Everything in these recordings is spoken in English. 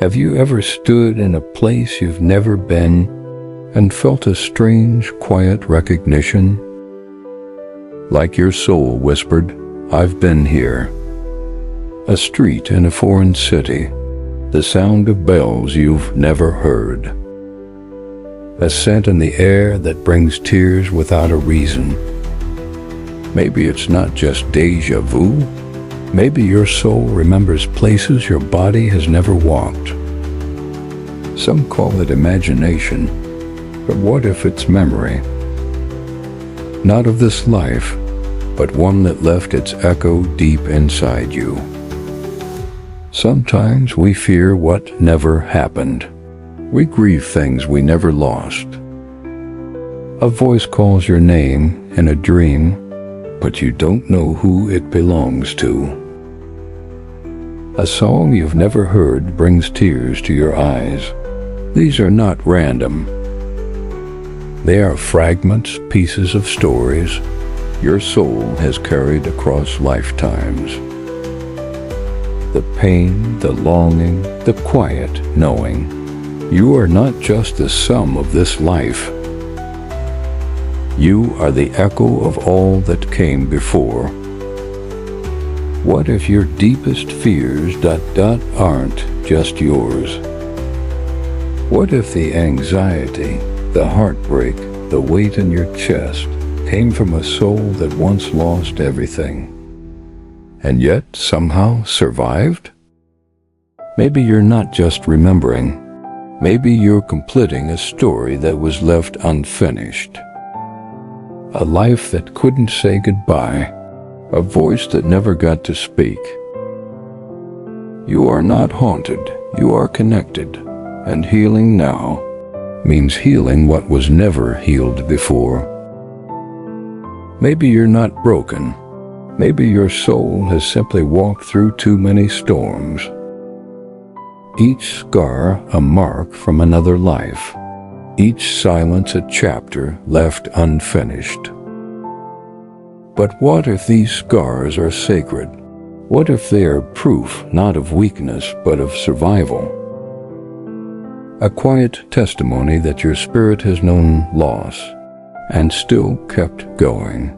Have you ever stood in a place you've never been and felt a strange, quiet recognition? Like your soul whispered, "I've been here." A street in a foreign city, the sound of bells you've never heard. A scent in the air that brings tears without a reason. Maybe it's not just déjà vu. Maybe your soul remembers places your body has never walked. Some call it imagination, but what if it's memory? Not of this life, but one that left its echo deep inside you. Sometimes we fear what never happened. We grieve things we never lost. A voice calls your name in a dream, but you don't know who it belongs to. A song you've never heard brings tears to your eyes. These are not random. They are fragments, pieces of stories your soul has carried across lifetimes. The pain, the longing, the quiet knowing. You are not just the sum of this life. You are the echo of all that came before. What if your deepest fears aren't just yours? What if the anxiety, the heartbreak, the weight in your chest came from a soul that once lost everything, and yet somehow survived? Maybe you're not just remembering. Maybe you're completing a story that was left unfinished. A life that couldn't say goodbye. A voice that never got to speak. You are not haunted. You are connected. And healing now means healing what was never healed before. Maybe you're not broken. Maybe your soul has simply walked through too many storms. Each scar a mark from another life. Each silence a chapter left unfinished. But what if these scars are sacred? What if they are proof not of weakness but of survival? A quiet testimony that your spirit has known loss and still kept going.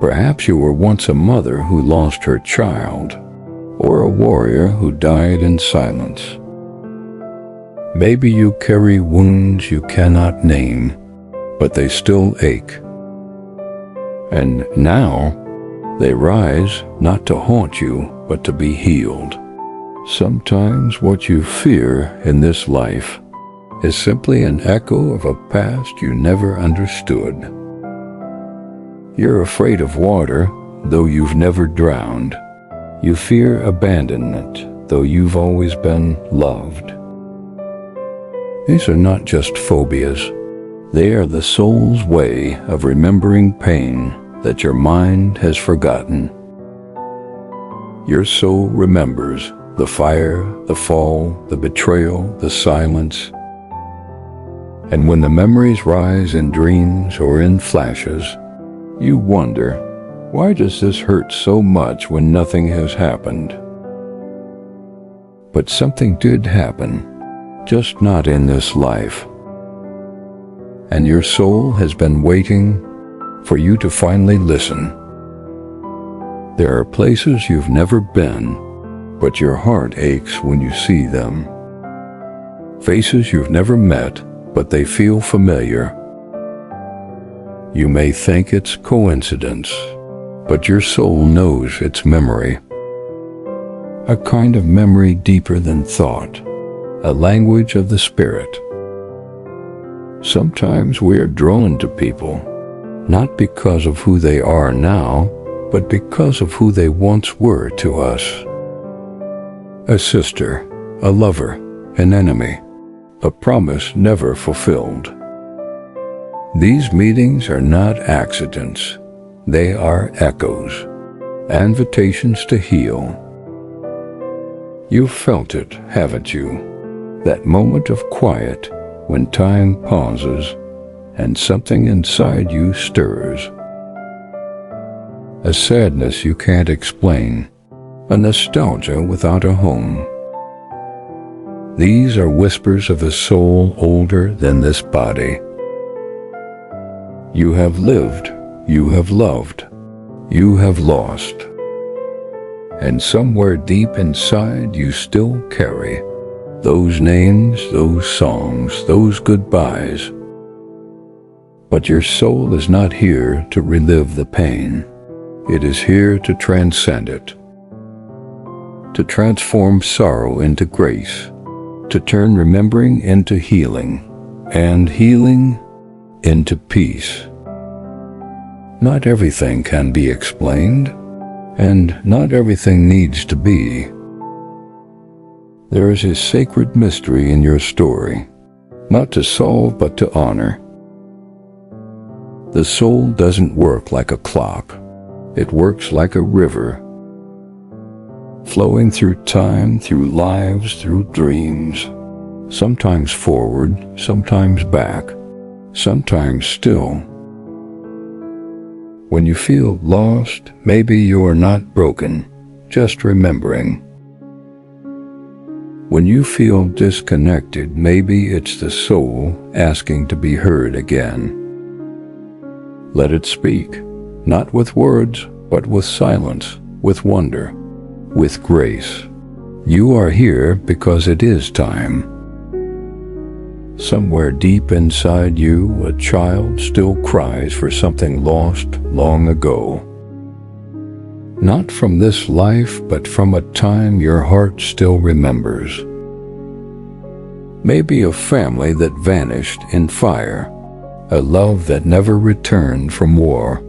Perhaps you were once a mother who lost her child, or a warrior who died in silence. Maybe you carry wounds you cannot name, but they still ache. And now, they rise not to haunt you, but to be healed. Sometimes what you fear in this life is simply an echo of a past you never understood. You're afraid of water, though you've never drowned. You fear abandonment, though you've always been loved. These are not just phobias. They are the soul's way of remembering pain that your mind has forgotten. Your soul remembers the fire, the fall, the betrayal, the silence. And when the memories rise in dreams or in flashes, you wonder, why does this hurt so much when nothing has happened? But something did happen, just not in this life. And your soul has been waiting for you to finally listen. There are places you've never been, but your heart aches when you see them. Faces you've never met, but they feel familiar. You may think it's coincidence, but your soul knows it's memory. A kind of memory deeper than thought, a language of the spirit. Sometimes we are drawn to people, not because of who they are now, but because of who they once were to us. A sister, a lover, an enemy, a promise never fulfilled. These meetings are not accidents. They are echoes, invitations to heal. You've felt it, haven't you? That moment of quiet when time pauses and something inside you stirs. A sadness you can't explain, a nostalgia without a home. These are whispers of a soul older than this body. You have lived, you have loved, you have lost. And somewhere deep inside you still carry those names, those songs, those goodbyes. But your soul is not here to relive the pain. It is here to transcend it, to transform sorrow into grace, to turn remembering into healing, and healing into peace. Not everything can be explained, and not everything needs to be. There is a sacred mystery in your story, not to solve but to honor. The soul doesn't work like a clock. It works like a river, flowing through time, through lives, through dreams, sometimes forward, sometimes back, sometimes still. When you feel lost, maybe you are not broken, just remembering. When you feel disconnected, maybe it's the soul asking to be heard again. Let it speak, not with words, but with silence, with wonder, with grace. You are here because it is time. Somewhere deep inside you, a child still cries for something lost long ago. Not from this life, but from a time your heart still remembers. Maybe a family that vanished in fire, a love that never returned from war,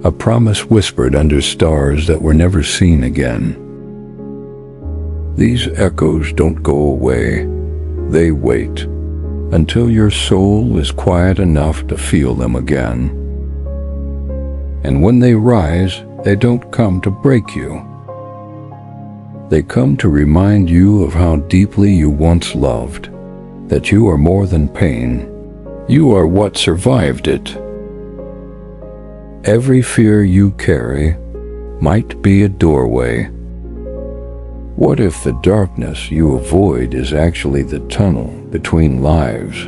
a promise whispered under stars that were never seen again. These echoes don't go away. They wait until your soul is quiet enough to feel them again. And when they rise, they don't come to break you. They come to remind you of how deeply you once loved, that you are more than pain. You are what survived it. Every fear you carry might be a doorway. What if the darkness you avoid is actually the tunnel between lives?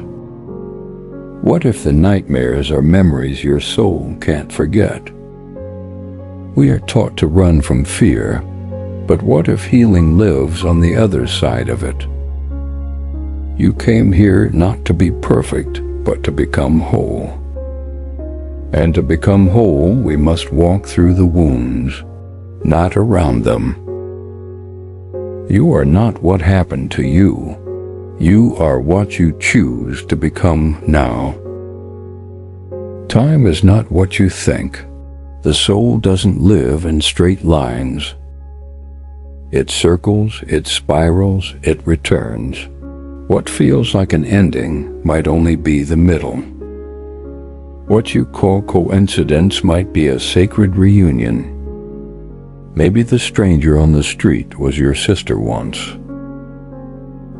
What if the nightmares are memories your soul can't forget? We are taught to run from fear, but what if healing lives on the other side of it? You came here not to be perfect, but to become whole. And to become whole, we must walk through the wounds, not around them. You are not what happened to you. You are what you choose to become now. Time is not what you think. The soul doesn't live in straight lines. It circles, it spirals, it returns. What feels like an ending might only be the middle. What you call coincidence might be a sacred reunion. Maybe the stranger on the street was your sister once.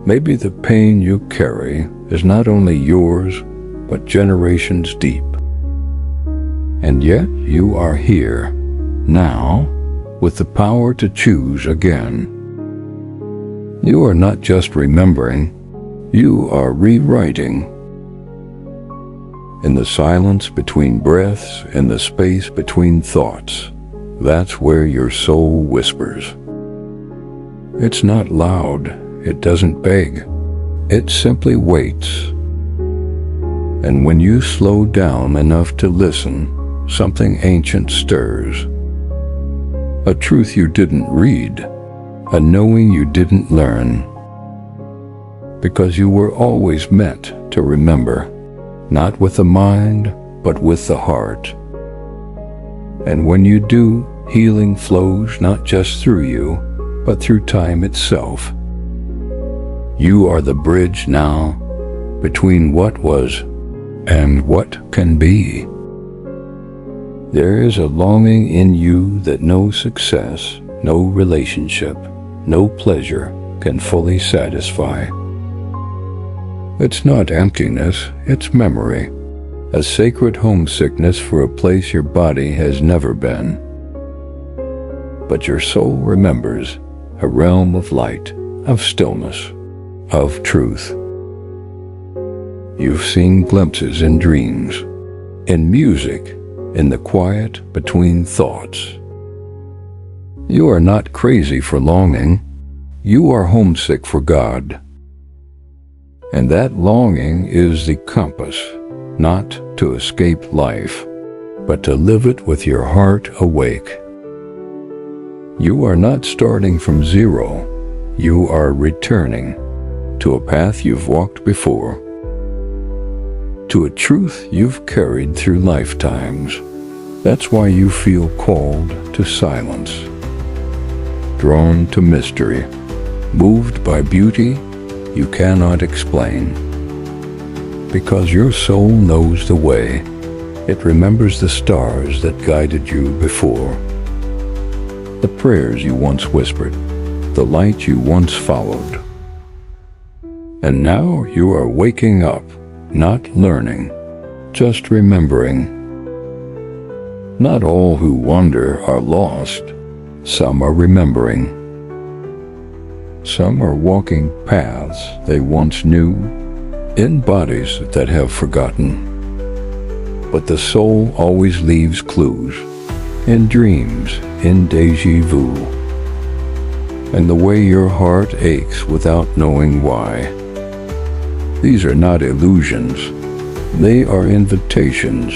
Maybe the pain you carry is not only yours, but generations deep. And yet you are here, now, with the power to choose again. You are not just remembering, you are rewriting. In the silence between breaths, in the space between thoughts, that's where your soul whispers. It's not loud, it doesn't beg, it simply waits. And when you slow down enough to listen, something ancient stirs. A truth you didn't read, a knowing you didn't learn. Because you were always meant to remember, not with the mind, but with the heart. And when you do, healing flows not just through you, but through time itself. You are the bridge now between what was and what can be. There is a longing in you that no success, no relationship, no pleasure can fully satisfy. It's not emptiness, it's memory, a sacred homesickness for a place your body has never been. But your soul remembers, a realm of light, of stillness, of truth. You've seen glimpses in dreams, in music, in the quiet between thoughts. You are not crazy for longing. You are homesick for God. And that longing is the compass, not to escape life, but to live it with your heart awake. You are not starting from zero. You are returning to a path you've walked before, to a truth you've carried through lifetimes. That's why you feel called to silence, drawn to mystery, moved by beauty you cannot explain. Because your soul knows the way. It remembers the stars that guided you before, the prayers you once whispered, the light you once followed. And now you are waking up, not learning, just remembering. Not all who wander are lost. Some are remembering. Some are walking paths they once knew, in bodies that have forgotten. But the soul always leaves clues, in dreams, in déjà vu, and the way your heart aches without knowing why. These are not illusions. They are invitations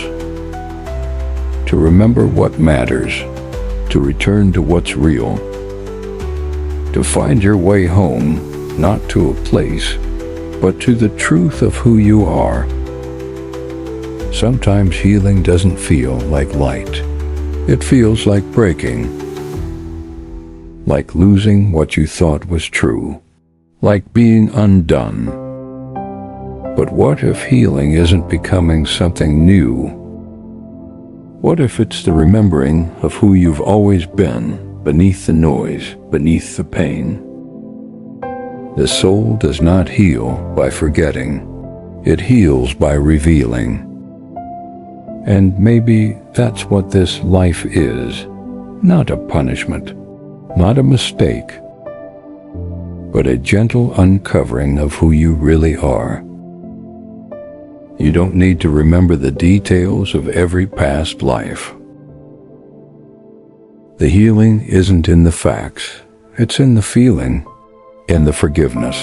to remember what matters, to return to what's real, to find your way home, not to a place, but to the truth of who you are. Sometimes healing doesn't feel like light. It feels like breaking, like losing what you thought was true, like being undone. But what if healing isn't becoming something new? What if it's the remembering of who you've always been, beneath the noise, beneath the pain? The soul does not heal by forgetting. It heals by revealing. And maybe that's what this life is. Not a punishment, not a mistake, but a gentle uncovering of who you really are. You don't need to remember the details of every past life. The healing isn't in the facts. It's in the feeling, in the forgiveness,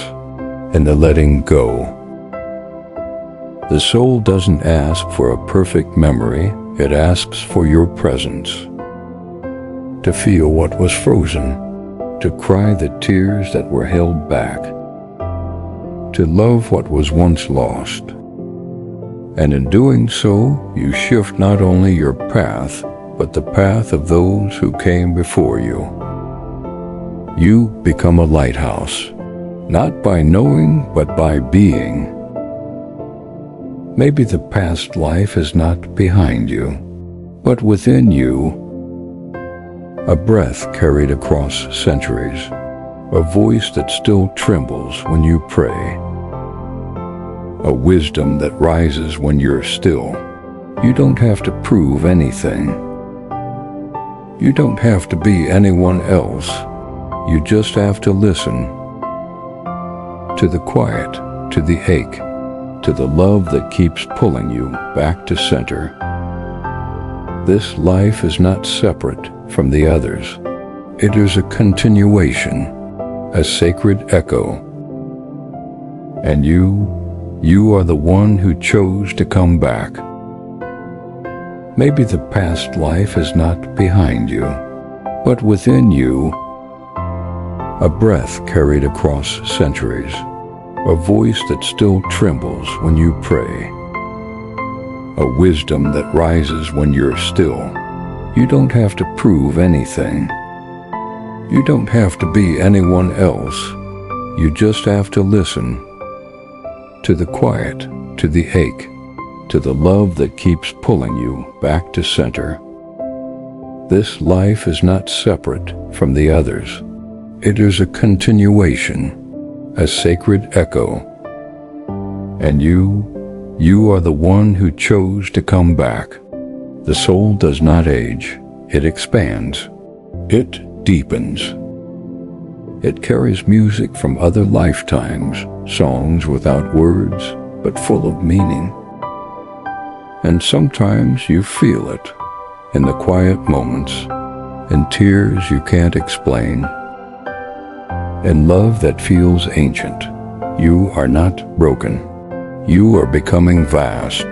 in the letting go. The soul doesn't ask for a perfect memory. It asks for your presence. To feel what was frozen, to cry the tears that were held back, to love what was once lost. And in doing so, you shift not only your path, but the path of those who came before you. You become a lighthouse, not by knowing, but by being. Maybe the past life is not behind you, but within you. A breath carried across centuries, a voice that still trembles when you pray, a wisdom that rises when you're still. You don't have to prove anything. You don't have to be anyone else. You just have to listen to the quiet, to the ache, to the love that keeps pulling you back to center. This life is not separate from the others. It is a continuation, a sacred echo. And you are the one who chose to come back. Maybe the past life is not behind you, but within you. A breath carried across centuries, a voice that still trembles when you pray, a wisdom that rises when you're still. You don't have to prove anything. You don't have to be anyone else. You just have to listen to the quiet, to the ache, to the love that keeps pulling you back to center. This life is not separate from the others. It is a continuation, a sacred echo. And you are the one who chose to come back. The soul does not age. It expands. It deepens. It carries music from other lifetimes, songs without words, but full of meaning. And sometimes you feel it, in the quiet moments, in tears you can't explain, in love that feels ancient. You are not broken. You are becoming vast.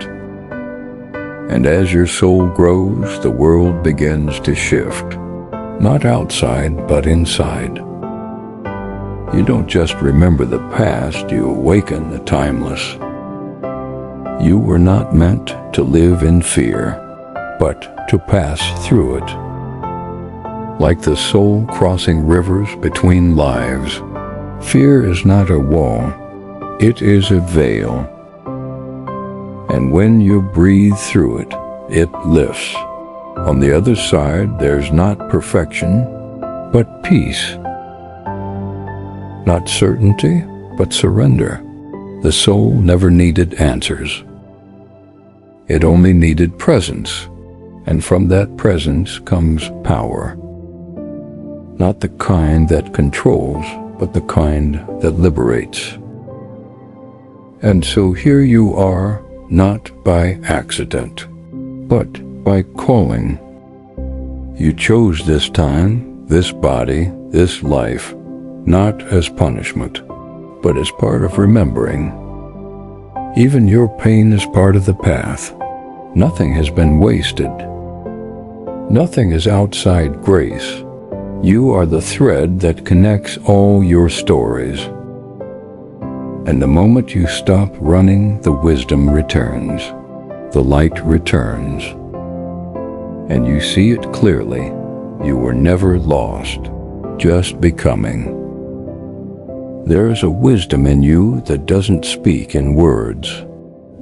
And as your soul grows, the world begins to shift, not outside, but inside. You don't just remember the past, you awaken the timeless. You were not meant to live in fear, but to pass through it. Like the soul crossing rivers between lives, fear is not a wall, it is a veil. And when you breathe through it, it lifts. On the other side, there's not perfection, but peace. Not certainty, but surrender. The soul never needed answers. It only needed presence, and from that presence comes power. Not the kind that controls, but the kind that liberates. And so here you are, not by accident, but by calling. You chose this time, this body, this life, not as punishment, but as part of remembering. Even your pain is part of the path. Nothing has been wasted. Nothing is outside grace. You are the thread that connects all your stories. And the moment you stop running, the wisdom returns, the light returns, and you see it clearly. You were never lost, just becoming. There is a wisdom in you that doesn't speak in words.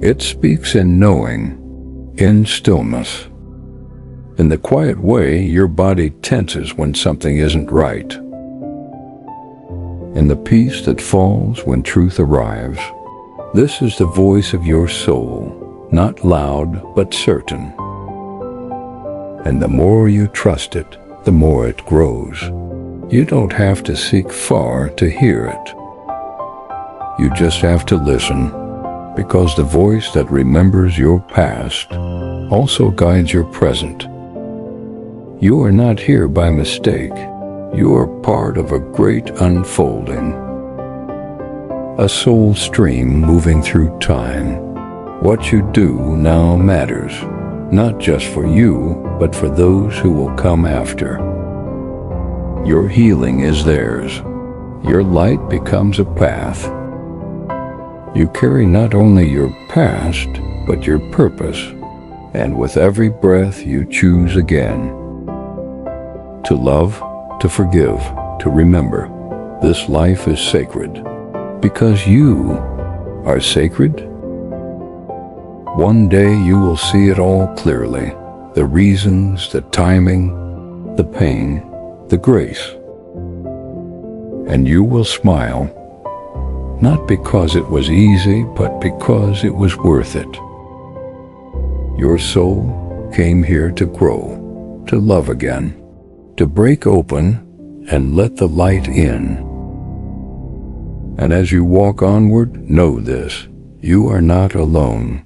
It speaks in knowing, in stillness. In the quiet way, your body tenses when something isn't right. In the peace that falls when truth arrives. This is the voice of your soul, not loud but certain. And the more you trust it, the more it grows. You don't have to seek far to hear it. You just have to listen, because the voice that remembers your past also guides your present. You are not here by mistake. You are part of a great unfolding, a soul stream moving through time. What you do now matters, not just for you, but for those who will come after. Your healing is theirs. Your light becomes a path. You carry not only your past, but your purpose, and with every breath you choose again. To love, to forgive, to remember. This life is sacred. Because you are sacred, one day you will see it all clearly. The reasons, the timing, the pain, the grace. And you will smile, not because it was easy, but because it was worth it. Your soul came here to grow, to love again, to break open and let the light in. And as you walk onward, know this: you are not alone.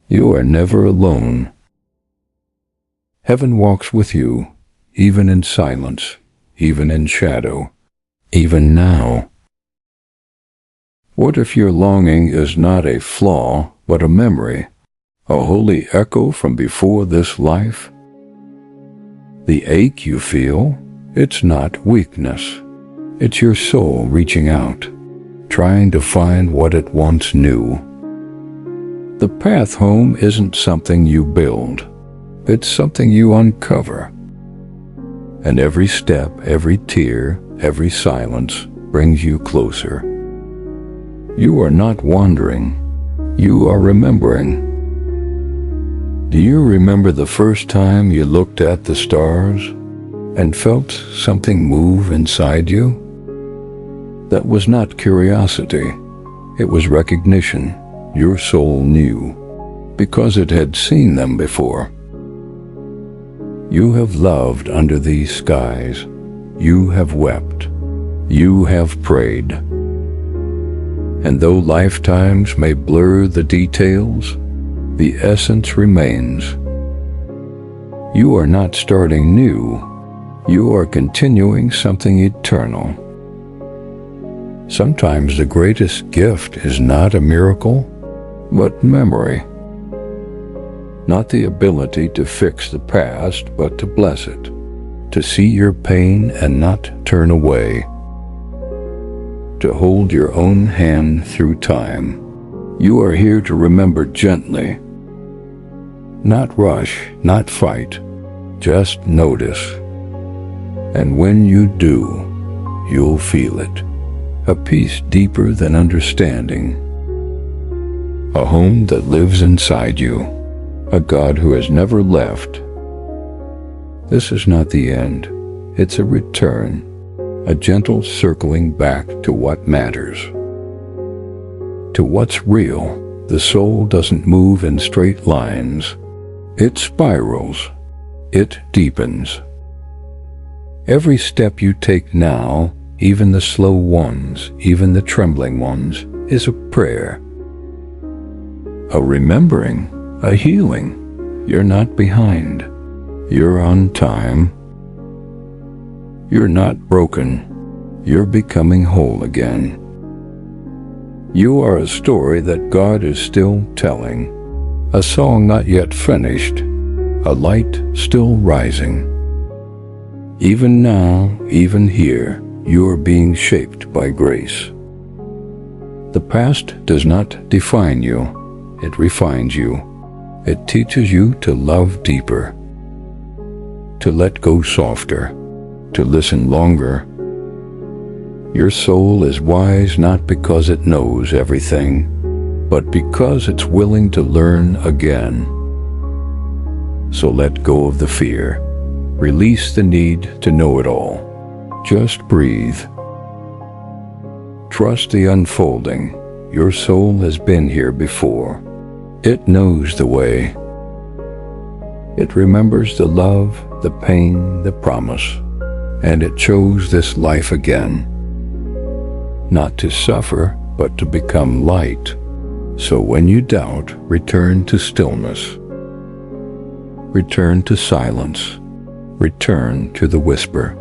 You are never alone. Heaven walks with you, even in silence, even in shadow, even now. What if your longing is not a flaw, but a memory, a holy echo from before this life? The ache you feel, it's not weakness. It's your soul reaching out, trying to find what it once knew. The path home isn't something you build. It's something you uncover. And every step, every tear, every silence brings you closer. You are not wandering. You are remembering. Do you remember the first time you looked at the stars and felt something move inside you? That was not curiosity. It was recognition. Your soul knew, because it had seen them before. You have loved under these skies. You have wept. You have prayed. And though lifetimes may blur the details, the essence remains. You are not starting new. You are continuing something eternal. Sometimes the greatest gift is not a miracle, but memory. Not the ability to fix the past, but to bless it, to see your pain and not turn away, to hold your own hand through time. You are here to remember gently. Not rush, not fight, just notice. And when you do, you'll feel it. A peace deeper than understanding. A home that lives inside you. A God who has never left. This is not the end. It's a return. A gentle circling back to what matters. To what's real. The soul doesn't move in straight lines. It spirals. It deepens. Every step you take now, even the slow ones, even the trembling ones, is a prayer. A remembering, a healing. You're not behind. You're on time. You're not broken. You're becoming whole again. You are a story that God is still telling. A song not yet finished. A light still rising. Even now, even here, you are being shaped by grace. The past does not define you. It refines you. It teaches you to love deeper, to let go softer, to listen longer. Your soul is wise not because it knows everything, but because it's willing to learn again. So let go of the fear. Release the need to know it all. Just breathe. Trust the unfolding. Your soul has been here before. It knows the way. It remembers the love, the pain, the promise, and it chose this life again. Not to suffer, but to become light. So when you doubt, return to stillness. Return to silence. Return to the whisper.